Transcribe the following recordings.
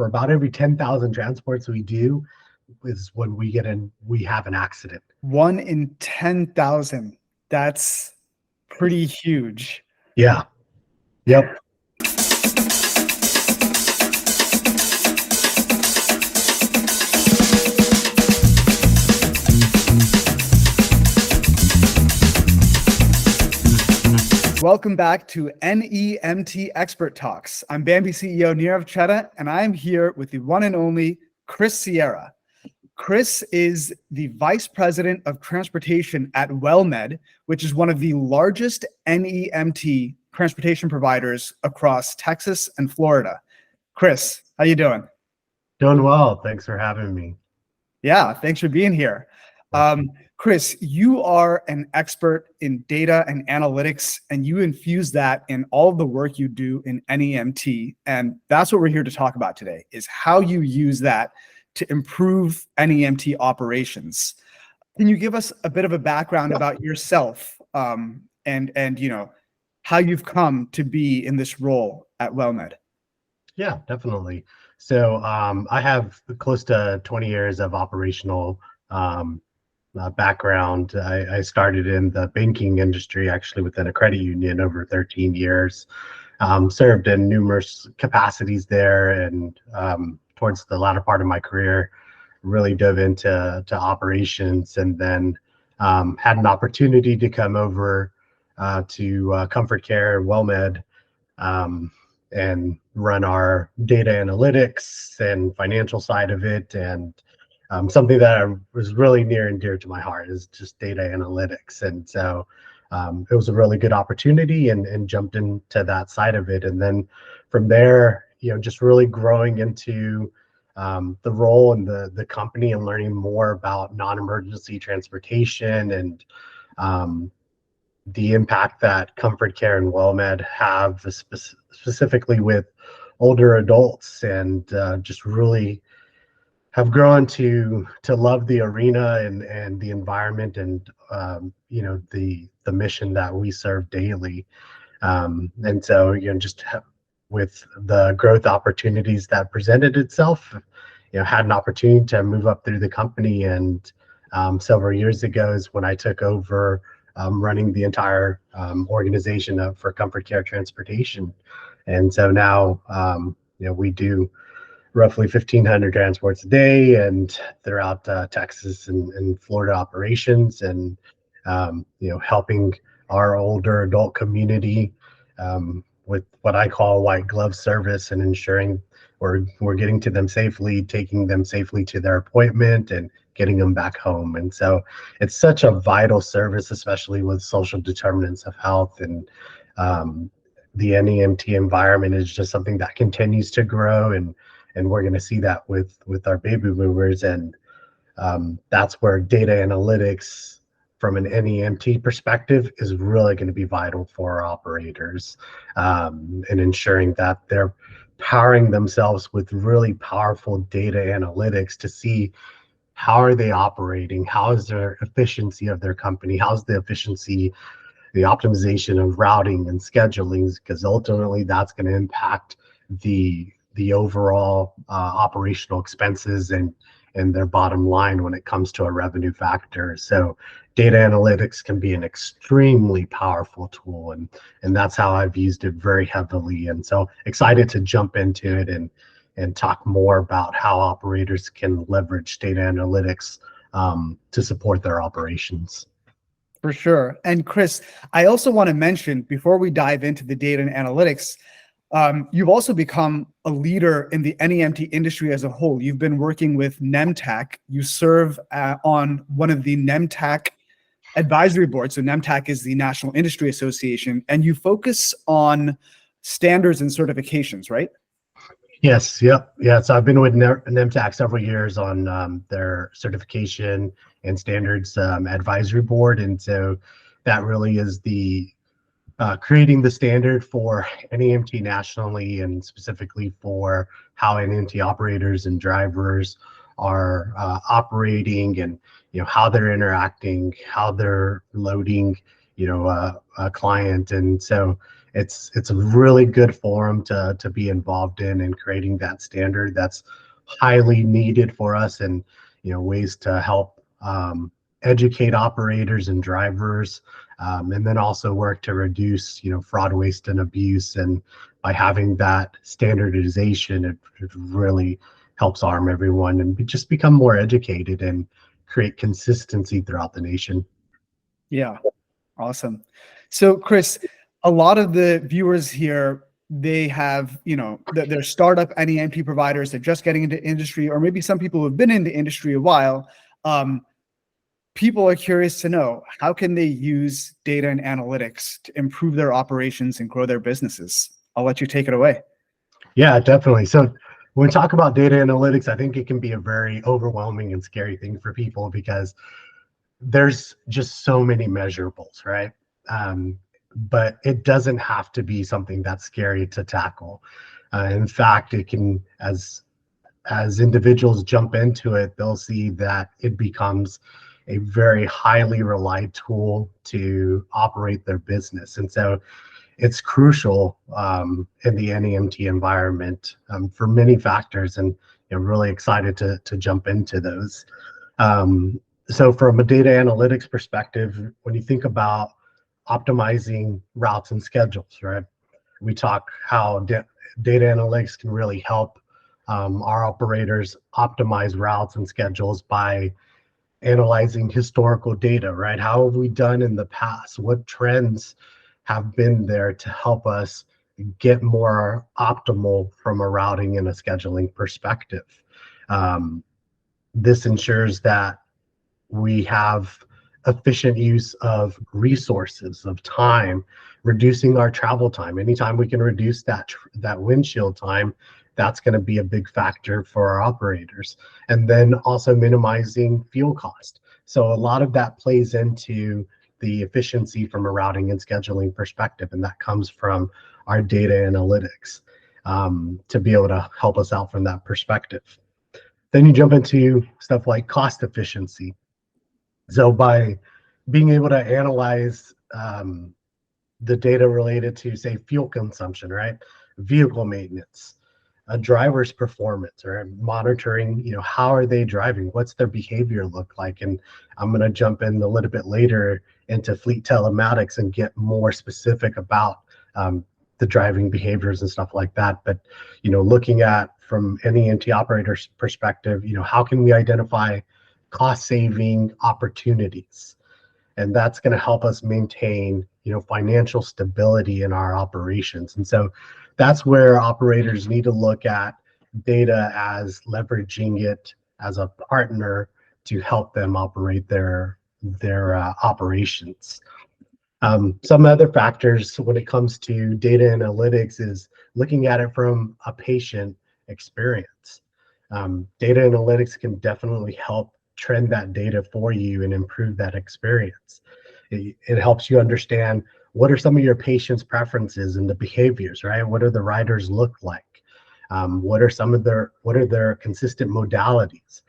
for about every 10,000 transports we do is when we have an accident. 1 in 10,000. That's pretty huge. Yeah. Yep. Welcome back to NEMT Expert Talks. I'm Bambi CEO Nirav Chheda, and I'm here with the one and only Cris Sierra. Cris is the Vice President of Transportation at WellMed, which is one of the largest NEMT transportation providers across Texas and Florida. Cris, how you doing? Doing well. Thanks for having me. Yeah, thanks for being here. Cris, you are an expert in data and analytics, and you infuse that in all of the work you do in NEMT. And that's what we're here to talk about today, is how you use that to improve NEMT operations. Can you give us a bit of a background about yourself and you know, how you've come to be in this role at WellMed? Yeah, definitely. So I have close to 20 years of operational background. I started in the banking industry, actually within a credit union over 13 years, served in numerous capacities there, and towards the latter part of my career, really dove into operations, and then had an opportunity to come over to ComfortCare WellMed and run our data analytics and financial side of it. And something that was really near and dear to my heart is just data analytics. And so it was a really good opportunity and jumped into that side of it. And then from there, you know, just really growing into the role and the company and learning more about non-emergency transportation and the impact that ComfortCare and WellMed have specifically with older adults, and just really have grown to love the arena and the environment and you know, the mission that we serve daily. And so, you know, just with the growth opportunities that presented itself, you know, had an opportunity to move up through the company. And several years ago is when I took over running the entire organization for ComfortCare Transportation. And so now, you know, we do roughly 1,500 transports a day and throughout Texas and Florida operations, and you know, helping our older adult community with what I call white glove service, and ensuring we're getting to them safely, taking them safely to their appointment, and getting them back home. And so it's such a vital service, especially with social determinants of health. And the NEMT environment is just something that continues to grow, and we're going to see that with our baby boomers. And that's where data analytics from an NEMT perspective is really going to be vital for our operators, and ensuring that they're powering themselves with really powerful data analytics to see how are they operating, how is their efficiency of their company, how's the efficiency, the optimization of routing and scheduling, because ultimately that's going to impact the overall operational expenses and their bottom line when it comes to a revenue factor. So data analytics can be an extremely powerful tool, and that's how I've used it very heavily. And so excited to jump into it and talk more about how operators can leverage data analytics to support their operations. For sure. And Cris, I also want to mention, before we dive into the data and analytics, you've also become a leader in the NEMT industry as a whole. You've been working with NEMTAC. You serve on one of the NEMTAC advisory boards. So NEMTAC is the National Industry Association, and you focus on standards and certifications, right? Yes. Yep. Yeah. So I've been with NEMTAC several years on their certification and standards advisory board. And so that really is the creating the standard for NEMT nationally, and specifically for how NEMT operators and drivers are operating, and you know, how they're interacting, how they're loading, you know, a client. And so it's a really good forum to be involved in creating that standard that's highly needed for us, and ways to help educate operators and drivers, and then also work to reduce fraud, waste, and abuse. And by having that standardization, it really helps arm everyone and just become more educated and create consistency throughout the nation. Yeah, awesome. So Cris, a lot of the viewers here, they have, they're startup NEMT providers, they're just getting into industry, or maybe some people who have been in the industry a while. People are curious to know, how can they use data and analytics to improve their operations and grow their businesses? I'll let you take it away. Yeah, definitely. So when we talk about data analytics, I think it can be a very overwhelming and scary thing for people because there's just so many measurables, right? But it doesn't have to be something that's scary to tackle. In fact, it can, as individuals jump into it, they'll see that it becomes a very highly relied tool to operate their business. And so it's crucial in the NEMT environment for many factors, and I'm really excited to jump into those. So from a data analytics perspective, when you think about optimizing routes and schedules, right? We talk how data analytics can really help our operators optimize routes and schedules by analyzing historical data, right? How have we done in the past? What trends have been there to help us get more optimal from a routing and a scheduling perspective? This ensures that we have efficient use of resources, of time, reducing our travel time. Anytime we can reduce that windshield time, that's going to be a big factor for our operators. And then also minimizing fuel cost. So a lot of that plays into the efficiency from a routing and scheduling perspective, and that comes from our data analytics to be able to help us out from that perspective. Then you jump into stuff like cost efficiency. So by being able to analyze the data related to, say, fuel consumption, right, vehicle maintenance, a driver's performance, or monitoring, how are they driving? What's their behavior look like? And I'm going to jump in a little bit later into fleet telematics and get more specific about the driving behaviors and stuff like that. But, looking at from NEMT operator's perspective, how can we identify cost saving opportunities? And that's going to help us maintain, financial stability in our operations. And so that's where operators need to look at data as leveraging it as a partner to help them operate their operations. Some other factors when it comes to data analytics is looking at it from a patient experience. Data analytics can definitely help trend that data for you and improve that experience. It helps you understand what are some of your patients' preferences and the behaviors, right? What do the riders look like? What are their consistent modalities?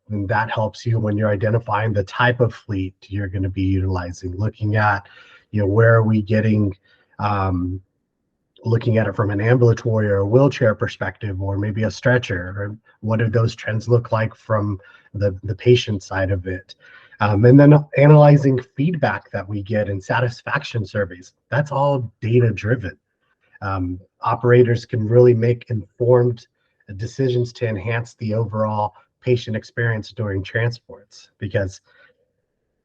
And that helps you when you're identifying the type of fleet you're going to be utilizing, looking at, where are we getting, looking at it from an ambulatory or a wheelchair perspective, or maybe a stretcher, or what do those trends look like from the patient side of it? And then analyzing feedback that we get in satisfaction surveys. That's all data driven. Operators can really make informed decisions to enhance the overall patient experience during transports, because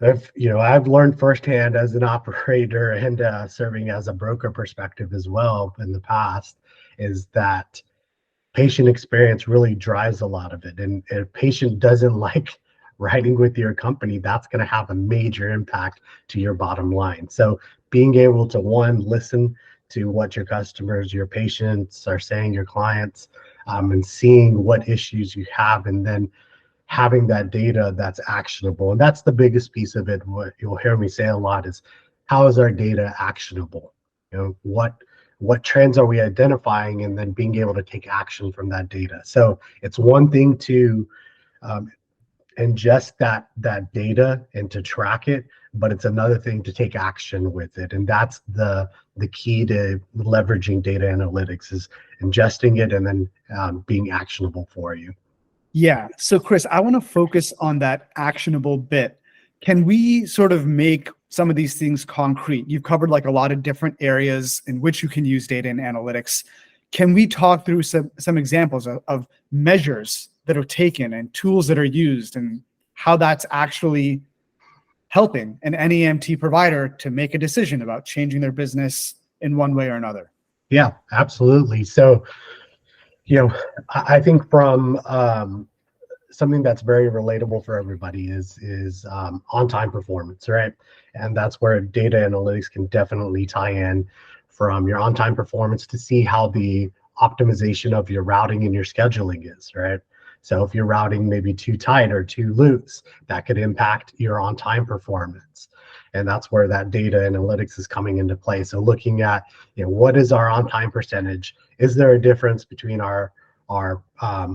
I've learned firsthand as an operator and serving as a broker perspective as well in the past, is that patient experience really drives a lot of it. And if a patient doesn't like riding with your company, that's going to have a major impact to your bottom line. So being able to, one, listen to what your customers, your patients are saying, your clients, and seeing what issues you have, and then having that data that's actionable. And that's the biggest piece of it. What you'll hear me say a lot is, how is our data actionable? What trends are we identifying, and then being able to take action from that data. So it's one thing to ingest that data and to track it, but it's another thing to take action with it. And that's the key to leveraging data analytics, is ingesting it and then being actionable for you. Yeah. So Cris, I want to focus on that actionable bit. Can we sort of make some of these things concrete? You've covered like a lot of different areas in which you can use data and analytics. Can we talk through some examples of measures that are taken and tools that are used, and how that's actually helping an NEMT provider to make a decision about changing their business in one way or another? Yeah, absolutely. So, I think from something that's very relatable for everybody is on-time performance, right? And that's where data analytics can definitely tie in, from your on-time performance to see how the optimization of your routing and your scheduling is, right? So if you're routing maybe too tight or too loose, that could impact your on-time performance. And that's where that data analytics is coming into play. So looking at, what is our on-time percentage? Is there a difference between our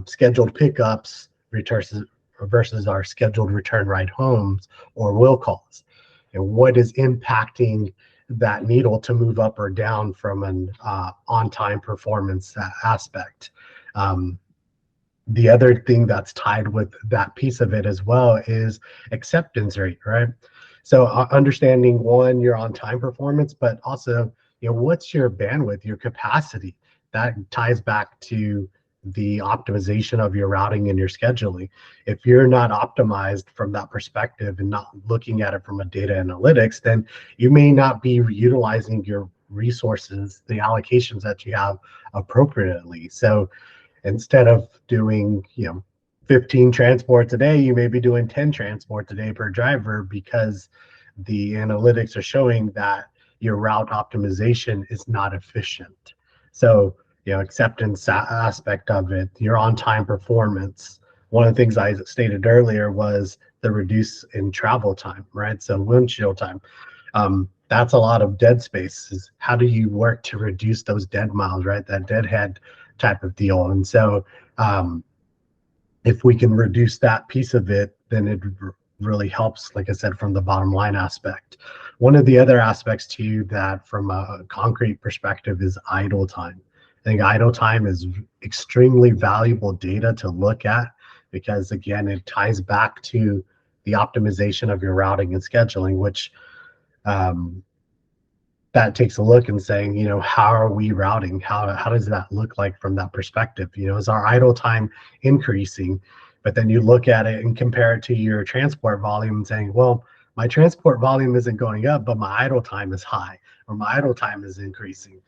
scheduled pickups versus our scheduled return ride homes or will calls? And what is impacting that needle to move up or down from an on-time performance aspect? The other thing that's tied with that piece of it as well is acceptance rate, right? So understanding, one, your on-time performance, but also, what's your bandwidth, your capacity? That ties back to the optimization of your routing and your scheduling. If you're not optimized from that perspective and not looking at it from a data analytics, then you may not be utilizing your resources, the allocations that you have, appropriately. So instead of doing 15 transports a day, you may be doing 10 transports a day per driver, because the analytics are showing that your route optimization is not efficient. So acceptance aspect of it, your on-time performance. One of the things I stated earlier was the reduce in travel time, right? So windshield time. That's a lot of dead space. How do you work to reduce those dead miles, right? That deadhead type of deal. And so if we can reduce that piece of it, then it really helps, like I said, from the bottom line aspect. One of the other aspects too, that from a concrete perspective, is idle time. I think idle time is extremely valuable data to look at, because again, it ties back to the optimization of your routing and scheduling, which that takes a look and saying, how are we routing? How does that look like from that perspective? Is our idle time increasing? But then you look at it and compare it to your transport volume and saying, well, my transport volume isn't going up, but my idle time is high, or my idle time is increasing.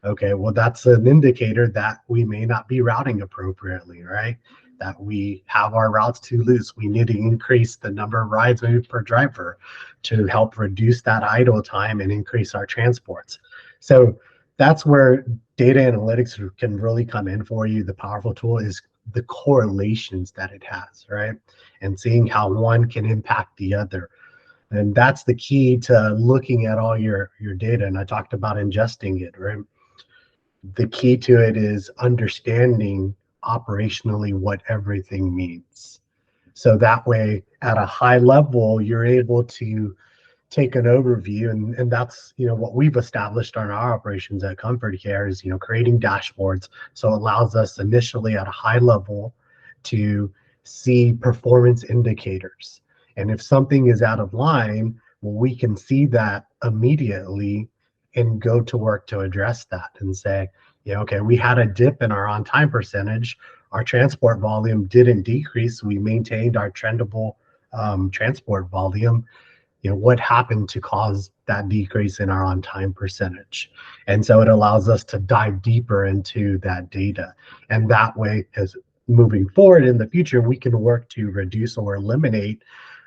Okay, well, that's an indicator that we may not be routing appropriately, right? That we have our routes too loose. We need to increase the number of rides maybe per driver to help reduce that idle time and increase our transports. So that's where data analytics can really come in for you. The powerful tool is the correlations that it has, right? And seeing how one can impact the other. And that's the key to looking at all your data. And I talked about ingesting it, right? The key to it is understanding operationally what everything means. So that way, at a high level, you're able to take an overview, and that's what we've established on our operations at ComfortCare is creating dashboards. So it allows us initially at a high level to see performance indicators. And if something is out of line, well, we can see that immediately and go to work to address that and say, okay, we had a dip in our on-time percentage. Our transport volume didn't decrease. We maintained our trendable transport volume. What happened to cause that decrease in our on-time percentage? And so it allows us to dive deeper into that data. And that way, as moving forward in the future, we can work to reduce or eliminate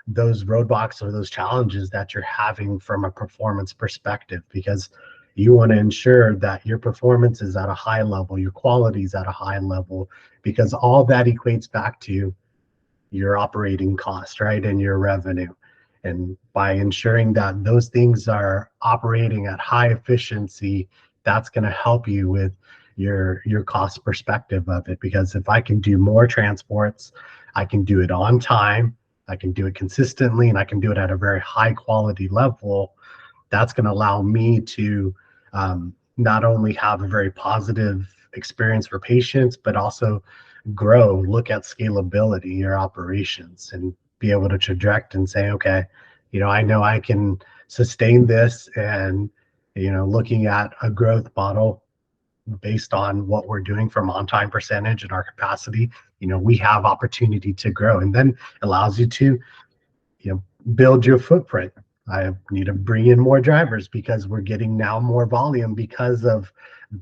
those roadblocks or those challenges that you're having from a performance perspective, because you want to ensure that your performance is at a high level, your quality is at a high level, because all that equates back to your operating cost, right, and your revenue. And by ensuring that those things are operating at high efficiency, that's going to help you with your cost perspective of it. Because if I can do more transports, I can do it on time, I can do it consistently, and I can do it at a very high quality level. That's going to allow me to not only have a very positive experience for patients, but also grow, look at scalability, your operations, and be able to traject and say, okay, I know I can sustain this, and looking at a growth model based on what we're doing from on-time percentage and our capacity, we have opportunity to grow, and then allows you to build your footprint. I need to bring in more drivers because we're getting now more volume because of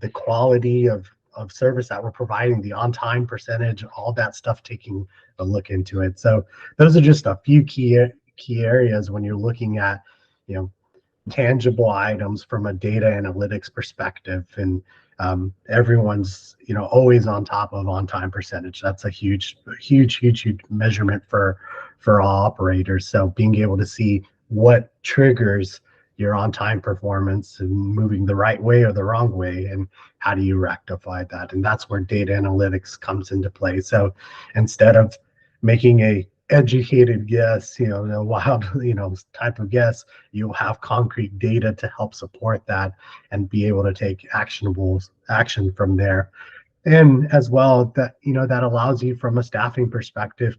the quality of service that we're providing, the on-time percentage, all that stuff, taking a look into it. So those are just a few key areas when you're looking at tangible items from a data analytics perspective, and everyone's always on top of on-time percentage. That's a huge measurement for all operators. So being able to see what triggers your on-time performance and moving the right way or the wrong way, and how do you rectify that? And that's where data analytics comes into play. So instead of making a educated guess, a wild, type of guess, you'll have concrete data to help support that and be able to take actionable action from there. And as well, that, that allows you from a staffing perspective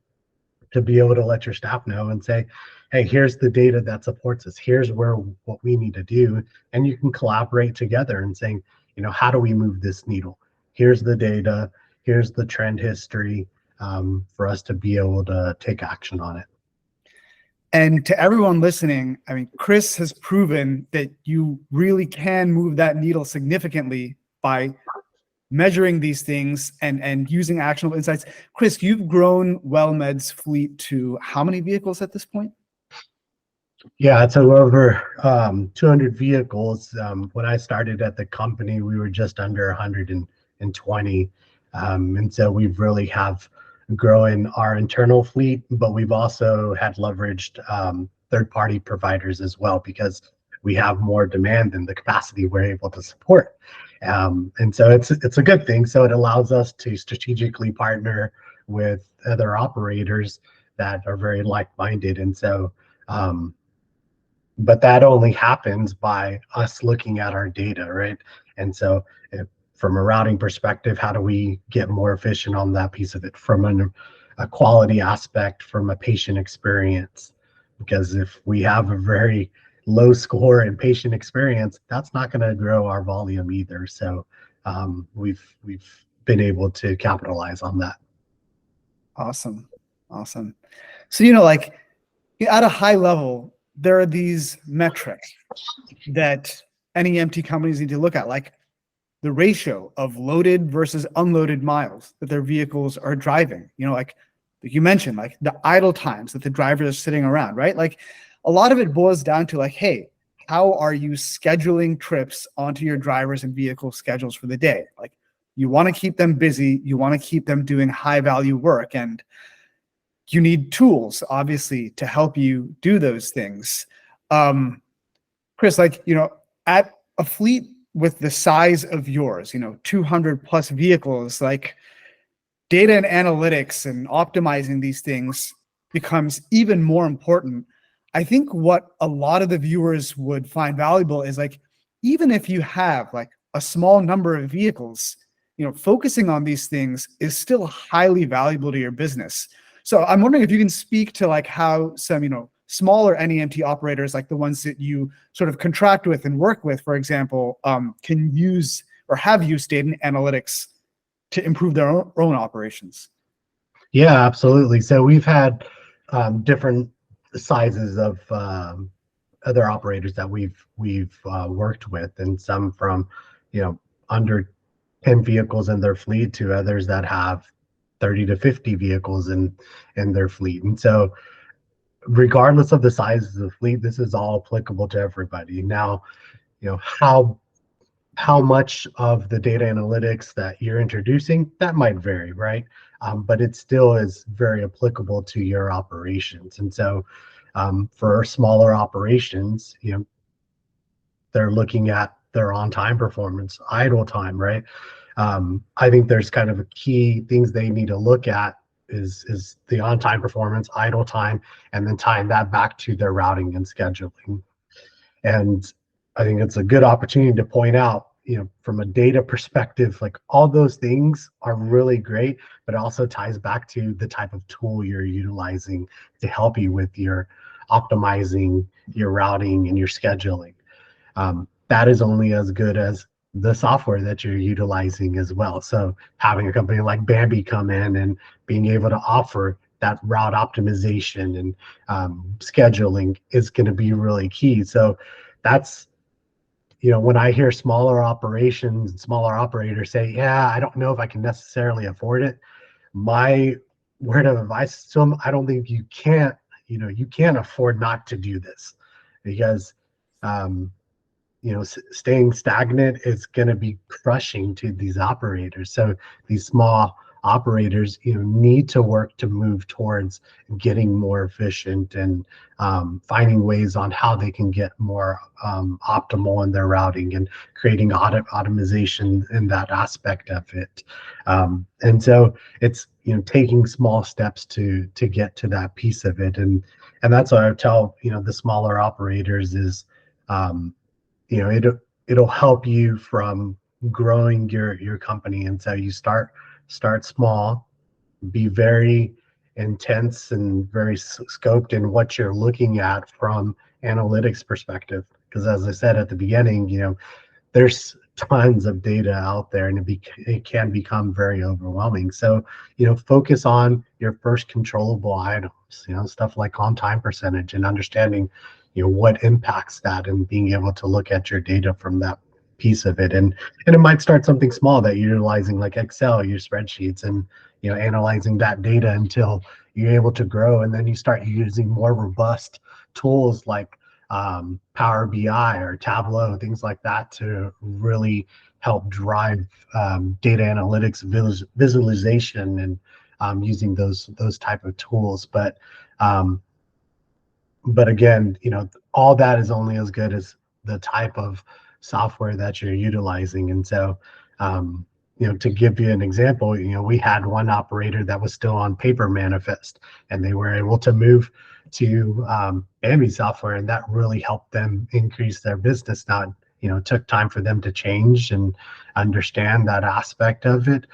to be able to let your staff know and say, hey, here's the data that supports us. Here's what we need to do. And you can collaborate together and saying, how do we move this needle? Here's the data. Here's the trend history, for us to be able to take action on it. And to everyone listening, I mean, Cris has proven that you really can move that needle significantly by measuring these things and using actionable insights. Cris, you've grown WellMed's fleet to how many vehicles at this point? Yeah, it's over 200 vehicles. When I started at the company, we were just under 120. And so we've really have grown our internal fleet, but we've also had leveraged third-party providers as well, because we have more demand than the capacity we're able to support. And so it's a good thing. So it allows us to strategically partner with other operators that are very like-minded. And so, but that only happens by us looking at our data, right? And so from a routing perspective, how do we get more efficient on that piece of it? From a quality aspect, from a patient experience, because if we have a very low score in patient experience, that's not going to grow our volume either. So we've been able to capitalize on that. Awesome. So, like at a high level, there are these metrics that NEMT companies need to look at, like the ratio of loaded versus unloaded miles that their vehicles are driving. Like you mentioned, like the idle times that the drivers are sitting around, right? Like a lot of it boils down to like, hey, how are you scheduling trips onto your drivers and vehicle schedules for the day? Like you want to keep them busy, you want to keep them doing high value work, and you need tools, obviously, to help you do those things. Cris, like, at a fleet with the size of yours, 200 plus vehicles, like data and analytics and optimizing these things becomes even more important. I think what a lot of the viewers would find valuable is like, even if you have like a small number of vehicles, focusing on these things is still highly valuable to your business. So I'm wondering if you can speak to like how some, smaller NEMT operators, like the ones that you sort of contract with and work with, for example, can use or have used data and analytics to improve their own operations. Yeah, absolutely. So we've had different sizes of other operators that we've worked with, and some from under 10 vehicles in their fleet to others that have 30 to 50 vehicles in their fleet. And so regardless of the size of the fleet, this is all applicable to everybody. Now, how much of the data analytics that you're introducing, that might vary, right? But it still is very applicable to your operations. And so for smaller operations, they're looking at their on-time performance, idle time, right? I think there's kind of key things they need to look at is the on-time performance, idle time, and then tying that back to their routing and scheduling. And I think it's a good opportunity to point out, from a data perspective, like all those things are really great, but it also ties back to the type of tool you're utilizing to help you with your optimizing your routing and your scheduling. That is only as good as the software that you're utilizing as well. So having a company like Bambi come in and being able to offer that route optimization and scheduling is going to be really key. So that's, when I hear smaller operations and smaller operators say, yeah, I don't know if I can necessarily afford it, my word of advice to them, I don't think you can't afford not to do this, because staying stagnant is going to be crushing to these operators. So these small operators, need to work to move towards getting more efficient and finding ways on how they can get more optimal in their routing and creating automation in that aspect of it. And so it's, taking small steps to get to that piece of it. And that's what I would tell, the smaller operators is, it'll help you from growing your company. And so you start small, be very intense and very scoped in what you're looking at from analytics perspective, because as I said at the beginning, there's tons of data out there, and it can become very overwhelming. So focus on your first controllable items, stuff like on time percentage, and understanding what impacts that, and being able to look at your data from that piece of it. And it might start something small that you're utilizing, like Excel, your spreadsheets, and analyzing that data until you're able to grow, and then you start using more robust tools like Power BI or Tableau, things like that, to really help drive data analytics, visualization, and using those type of tools. But again, all that is only as good as the type of software that you're utilizing. And so, to give you an example, we had one operator that was still on paper manifest, and they were able to move to Bambi software, and that really helped them increase their business. Now, it took time for them to change and understand that aspect of it.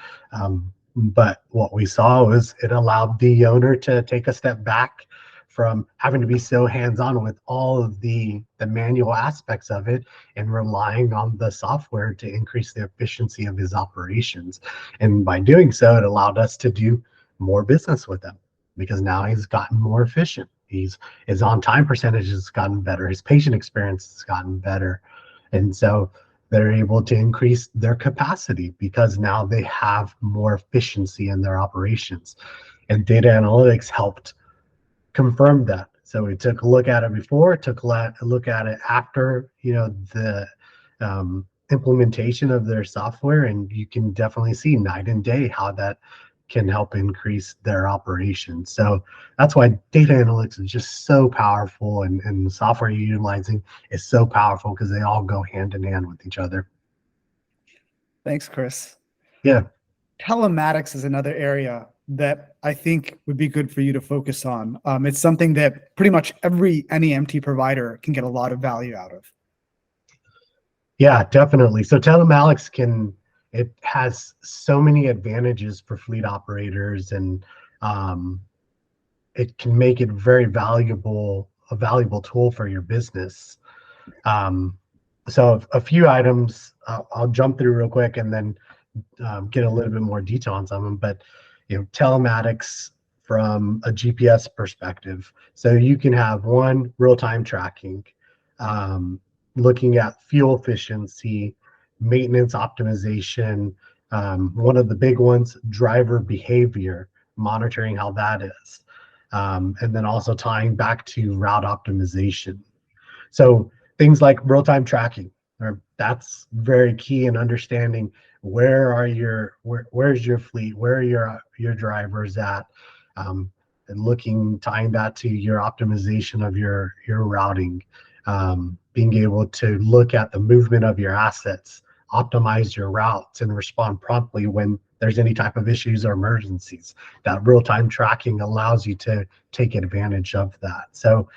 But what we saw was it allowed the owner to take a step back from having to be so hands-on with all of the manual aspects of it, and relying on the software to increase the efficiency of his operations. And by doing so, it allowed us to do more business with him, because now he's gotten more efficient. His on-time percentage has gotten better. His patient experience has gotten better. And so they're able to increase their capacity because now they have more efficiency in their operations. And data analytics helped confirm that. So we took a look at it before, took a look at it after, the implementation of their software, and you can definitely see night and day how that can help increase their operations. So that's why data analytics is just so powerful, and the software you're utilizing is so powerful, because they all go hand in hand with each other. Thanks, Cris. Yeah. Telematics is another area that I think would be good for you to focus on. It's something that pretty much every NEMT provider can get a lot of value out of. Yeah, definitely. So telematics it has so many advantages for fleet operators, and it can make it a valuable tool for your business. So a few items I'll jump through real quick, and then get a little bit more detail on some of them. But telematics from a GPS perspective, so you can have one, real-time tracking, looking at fuel efficiency, maintenance optimization, one of the big ones, driver behavior, monitoring how that is, and then also tying back to route optimization. So things like real-time tracking, that's very key in understanding where's your fleet, where are your drivers at, and tying that to your optimization of your routing, being able to look at the movement of your assets, optimize your routes, and respond promptly when there's any type of issues or emergencies. That real-time tracking allows you to take advantage of that. So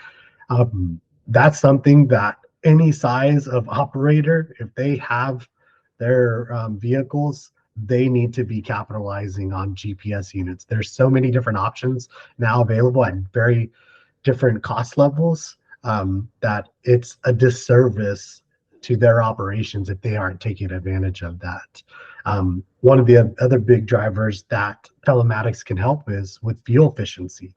that's something that any size of operator, if they have their vehicles, they need to be capitalizing on GPS units. There's so many different options now available at very different cost levels that it's a disservice to their operations if they aren't taking advantage of that. One of the other big drivers that telematics can help is with fuel efficiency.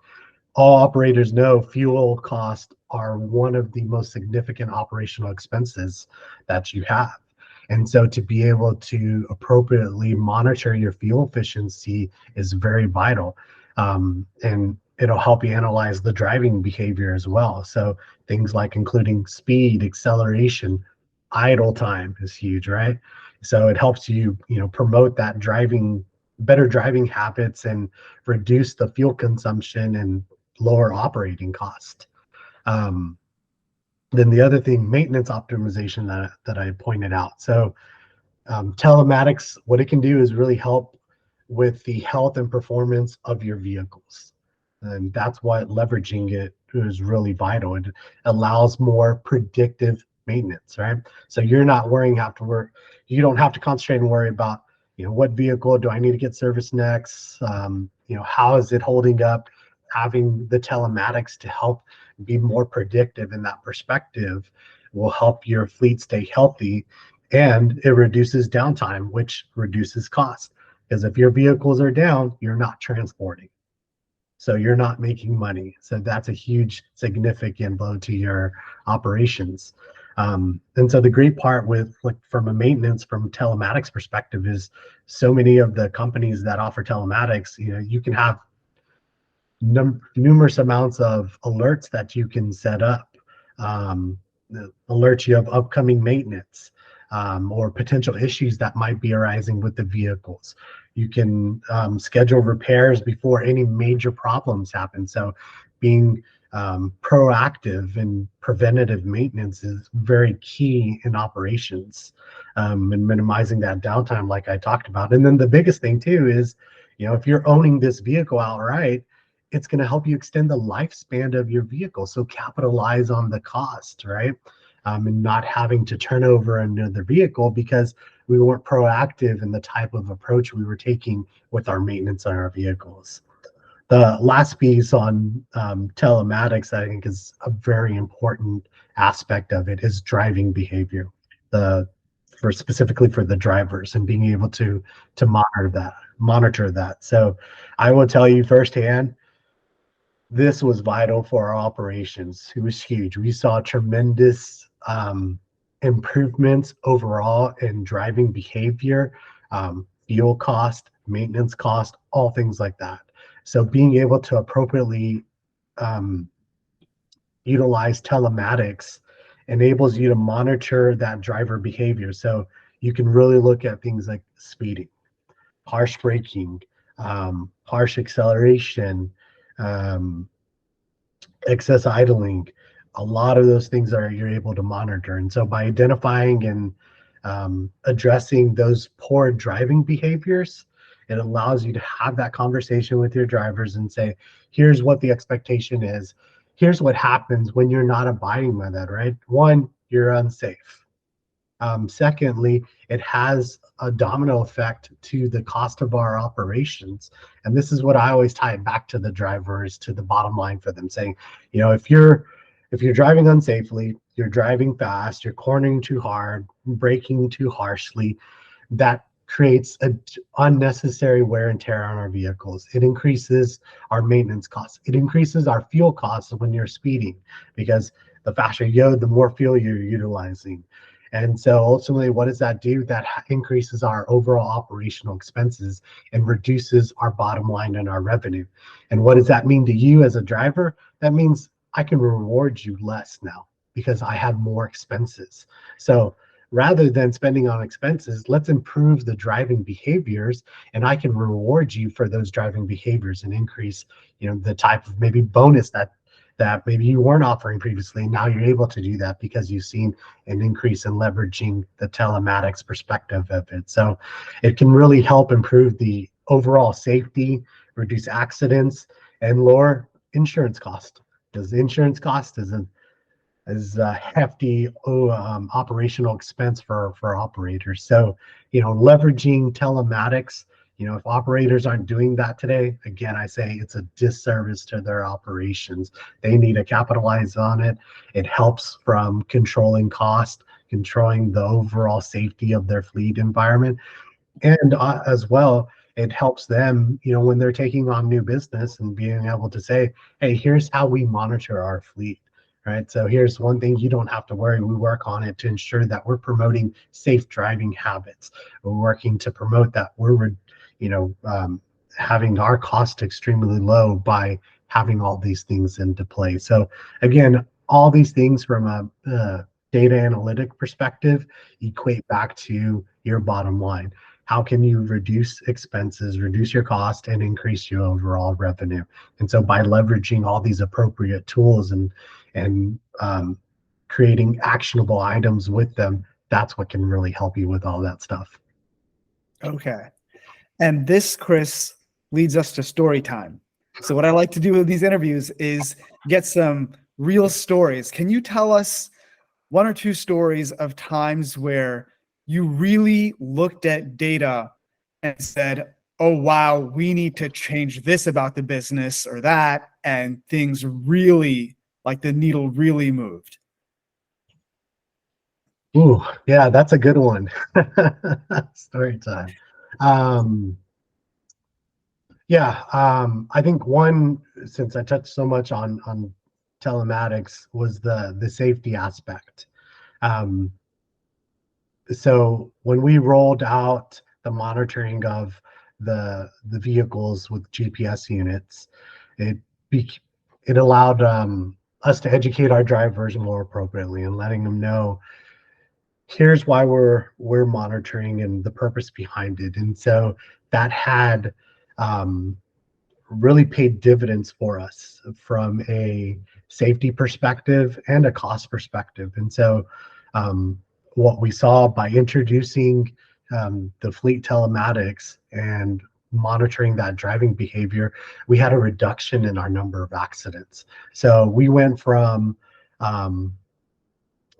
All operators know fuel costs are one of the most significant operational expenses that you have. And so to be able to appropriately monitor your fuel efficiency is very vital. And it'll help you analyze the driving behavior as well. So things like including speed, acceleration, idle time is huge, right? So it helps you, promote that better driving habits and reduce the fuel consumption and lower operating cost. Then the other thing, maintenance optimization that I pointed out. So telematics, what it can do is really help with the health and performance of your vehicles. And that's what leveraging it is really vital. It allows more predictive maintenance, right? So you're not you don't have to concentrate and worry about, what vehicle do I need to get serviced next? How is it holding up? Having the telematics to help be more predictive in that perspective will help your fleet stay healthy, and it reduces downtime, which reduces cost. Because if your vehicles are down, you're not transporting. So you're not making money. So that's a huge, significant blow to your operations. And so the great part with, from telematics perspective, is so many of the companies that offer telematics, you can have numerous amounts of alerts that you can set up, alert you of upcoming maintenance or potential issues that might be arising with the vehicles. You can schedule repairs before any major problems happen. So being proactive and preventative maintenance is very key in operations, and minimizing that downtime like I talked about. And then the biggest thing too is, if you're owning this vehicle outright, it's going to help you extend the lifespan of your vehicle. So capitalize on the cost, right? And not having to turn over another vehicle because we weren't proactive in the type of approach we were taking with our maintenance on our vehicles. The last piece on telematics, I think, is a very important aspect of it, is driving behavior. Specifically for the drivers, and being able to monitor that. So I will tell you firsthand, this was vital for our operations. It was huge. We saw tremendous improvements overall in driving behavior, fuel cost, maintenance cost, all things like that. So being able to appropriately utilize telematics enables you to monitor that driver behavior. So you can really look at things like speeding, harsh braking, harsh acceleration, excess idling. A lot of those things you're able to monitor. And so by identifying and addressing those poor driving behaviors, it allows you to have that conversation with your drivers and say, here's what the expectation is. Here's what happens when you're not abiding by that, right? One, you're unsafe. Secondly, it has a domino effect to the cost of our operations. And this is what I always tie it back to the drivers, to the bottom line for them, saying, if you're driving unsafely, you're driving fast, you're cornering too hard, braking too harshly, that creates an unnecessary wear and tear on our vehicles. It increases our maintenance costs. It increases our fuel costs when you're speeding, because the faster you go, the more fuel you're utilizing. And so ultimately, what does that do? That increases our overall operational expenses and reduces our bottom line and our revenue. And what does that mean to you as a driver? That means I can reward you less now because I have more expenses. So rather than spending on expenses, let's improve the driving behaviors, and I can reward you for those driving behaviors and increase, the type of maybe bonus that that maybe you weren't offering previously. Now you're able to do that because you've seen an increase in leveraging the telematics perspective of it. So it can really help improve the overall safety, reduce accidents, and lower insurance cost, because the insurance cost is a hefty operational expense for operators. So, leveraging telematics, if operators aren't doing that today, again, I say it's a disservice to their operations. They need to capitalize on it. It helps from controlling cost, controlling the overall safety of their fleet environment. And as well, it helps them, when they're taking on new business and being able to say, hey, here's how we monitor our fleet, right? So here's one thing you don't have to worry. We work on it to ensure that we're promoting safe driving habits. We're working to promote that. We're, having our cost extremely low by having all these things into play. So again, all these things from a data analytic perspective equate back to your bottom line. How can you reduce expenses, reduce your cost, and increase your overall revenue? And so by leveraging all these appropriate tools and creating actionable items with them, that's what can really help you with all that stuff. Okay. And this, Cris, leads us to story time. So what I like to do with these interviews is get some real stories. Can you tell us one or two stories of times where you really looked at data and said, oh, wow, we need to change this about the business or that, and things really, like the needle really moved? Ooh, yeah, that's a good one. Story time. I think one, since I touched so much on telematics, was the safety aspect. So when we rolled out the monitoring of the vehicles with GPS units, it allowed us to educate our drivers more appropriately and letting them know, here's why we're monitoring and the purpose behind it. And so that had really paid dividends for us from a safety perspective and a cost perspective. And so what we saw by introducing the fleet telematics and monitoring that driving behavior, we had a reduction in our number of accidents. So we went from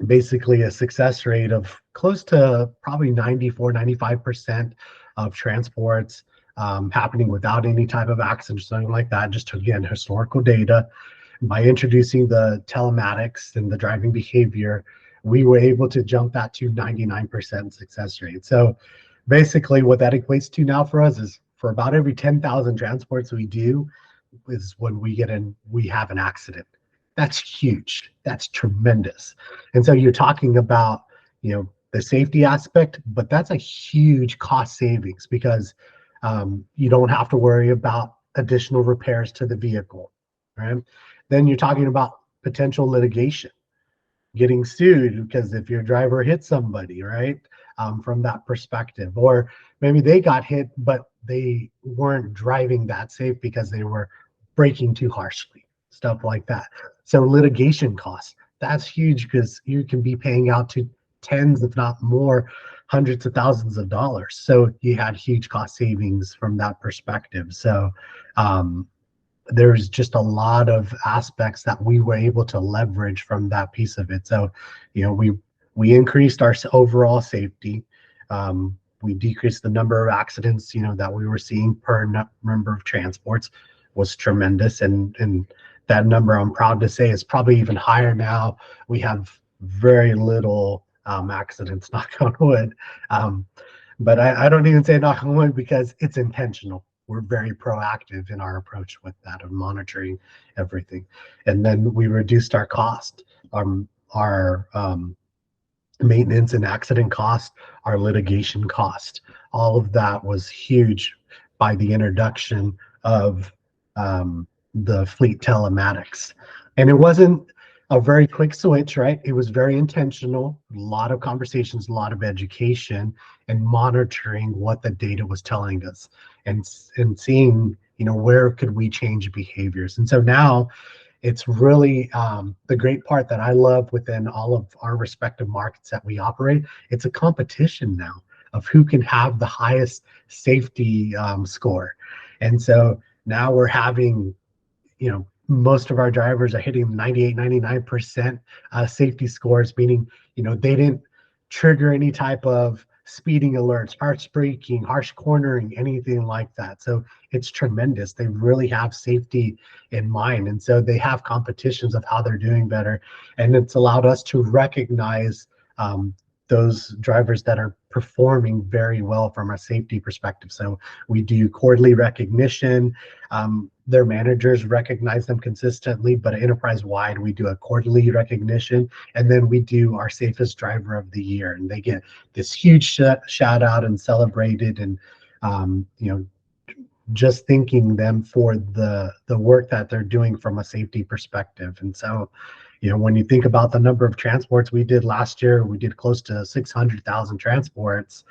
basically a success rate of close to probably 94-95% of transports happening without any type of accident or something like that, just again, historical data. By introducing the telematics and the driving behavior, we were able to jump that to 99% success rate. So basically what that equates to now for us is, for about every 10,000 transports we do, is when we have an accident. That's huge. That's tremendous. And so you're talking about, the safety aspect, but that's a huge cost savings, because you don't have to worry about additional repairs to the vehicle, right? Then you're talking about potential litigation, getting sued because if your driver hit somebody, right? From that perspective, or maybe they got hit, but they weren't driving that safe because they were braking too harshly, stuff like that. So litigation costs, that's huge, because you can be paying out to tens, if not more, hundreds of thousands of dollars. So you had huge cost savings from that perspective. So there's just a lot of aspects that we were able to leverage from that piece of it. So, we increased our overall safety. We decreased the number of accidents, that we were seeing per number of transports was tremendous. And that number, I'm proud to say, is probably even higher now. We have very little accidents, knock on wood. But I don't even say knock on wood because it's intentional. We're very proactive in our approach with that, of monitoring everything. And then we reduced our cost, our maintenance and accident cost, our litigation cost. All of that was huge by the introduction of the fleet telematics. And it wasn't a very quick switch, right? It was very intentional, a lot of conversations, a lot of education, and monitoring what the data was telling us, and seeing, where could we change behaviors. And so now it's really the great part that I love within all of our respective markets that we operate. It's a competition now of who can have the highest safety score. And so now we're having, most of our drivers are hitting 98, 99% safety scores, meaning, they didn't trigger any type of speeding alerts, harsh braking, harsh cornering, anything like that. So it's tremendous. They really have safety in mind. And so they have competitions of how they're doing better. And it's allowed us to recognize those drivers that are performing very well from a safety perspective. So we do quarterly recognition. Their managers recognize them consistently, but enterprise-wide, we do a quarterly recognition, and then we do our safest driver of the year, and they get this huge shout out and celebrated, and just thanking them for the work that they're doing from a safety perspective. And so, when you think about the number of transports we did last year, we did close to 600,000 transports.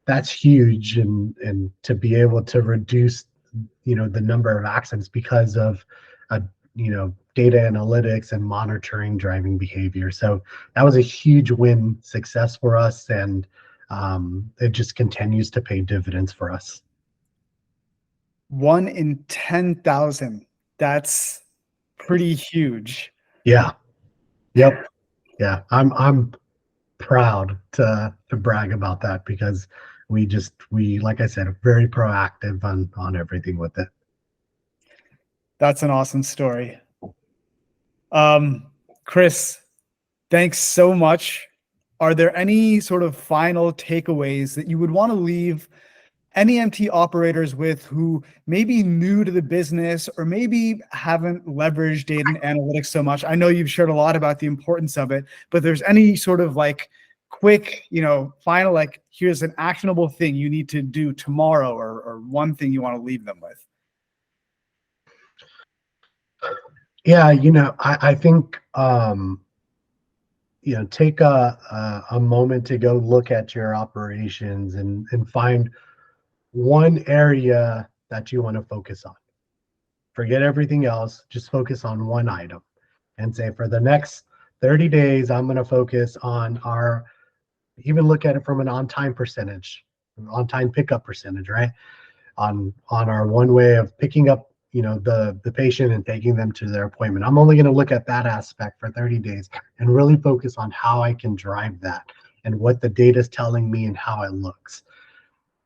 That's huge, and to be able to reduce the number of accidents because of data analytics and monitoring driving behavior. So that was a huge win success for us, and it just continues to pay dividends for us. 1 in 10,000. That's pretty huge. Yeah. Yep. Yeah. I'm proud to brag about that, because we like I said, are very proactive on everything with it. That's an awesome story. Cris, thanks so much. Are there any sort of final takeaways that you would want to leave NEMT operators with who may be new to the business or maybe haven't leveraged data and analytics so much? I know you've shared a lot about the importance of it, but there's any sort of like quick, final, like, here's an actionable thing you need to do tomorrow, or one thing you want to leave them with? Yeah, I think take a moment to go look at your operations and find one area that you want to focus on. Forget everything else, just focus on one item and say, for the next 30 days, I'm going to focus on even look at it from an on-time percentage, on-time pickup percentage, right? On our one way of picking up, the patient and taking them to their appointment. I'm only going to look at that aspect for 30 days and really focus on how I can drive that and what the data is telling me and how it looks.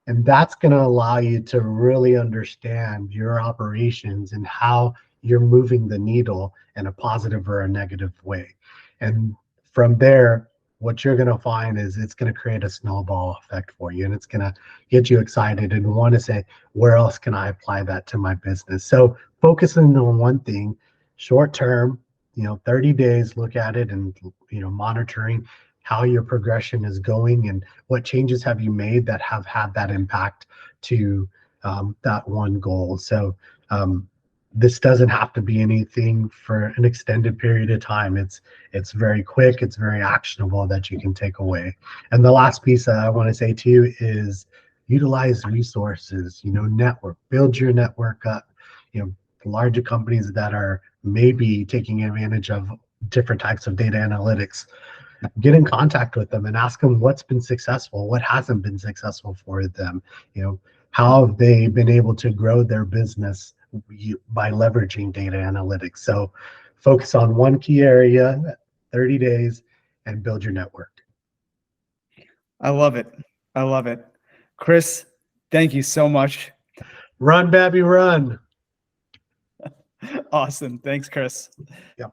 And that's going to allow you to really understand your operations and how you're moving the needle in a positive or a negative way. And from there, what you're going to find is it's going to create a snowball effect for you, and it's going to get you excited and want to say, where else can I apply that to my business? So focusing on one thing, short term, 30 days, look at it and, monitoring how your progression is going and what changes have you made that have had that impact to that one goal. So this doesn't have to be anything for an extended period of time. It's very quick, it's very actionable that you can take away. And the last piece that I want to say to you is utilize resources, network, build your network up. Larger companies that are maybe taking advantage of different types of data analytics, get in contact with them and ask them what's been successful, what hasn't been successful for them. How have they been able to grow their business by leveraging data analytics? So focus on one key area, 30 days, and build your network. I love it. I love it. Cris, thank you so much. Run, Bambi, run. Awesome. Thanks, Cris. Yep.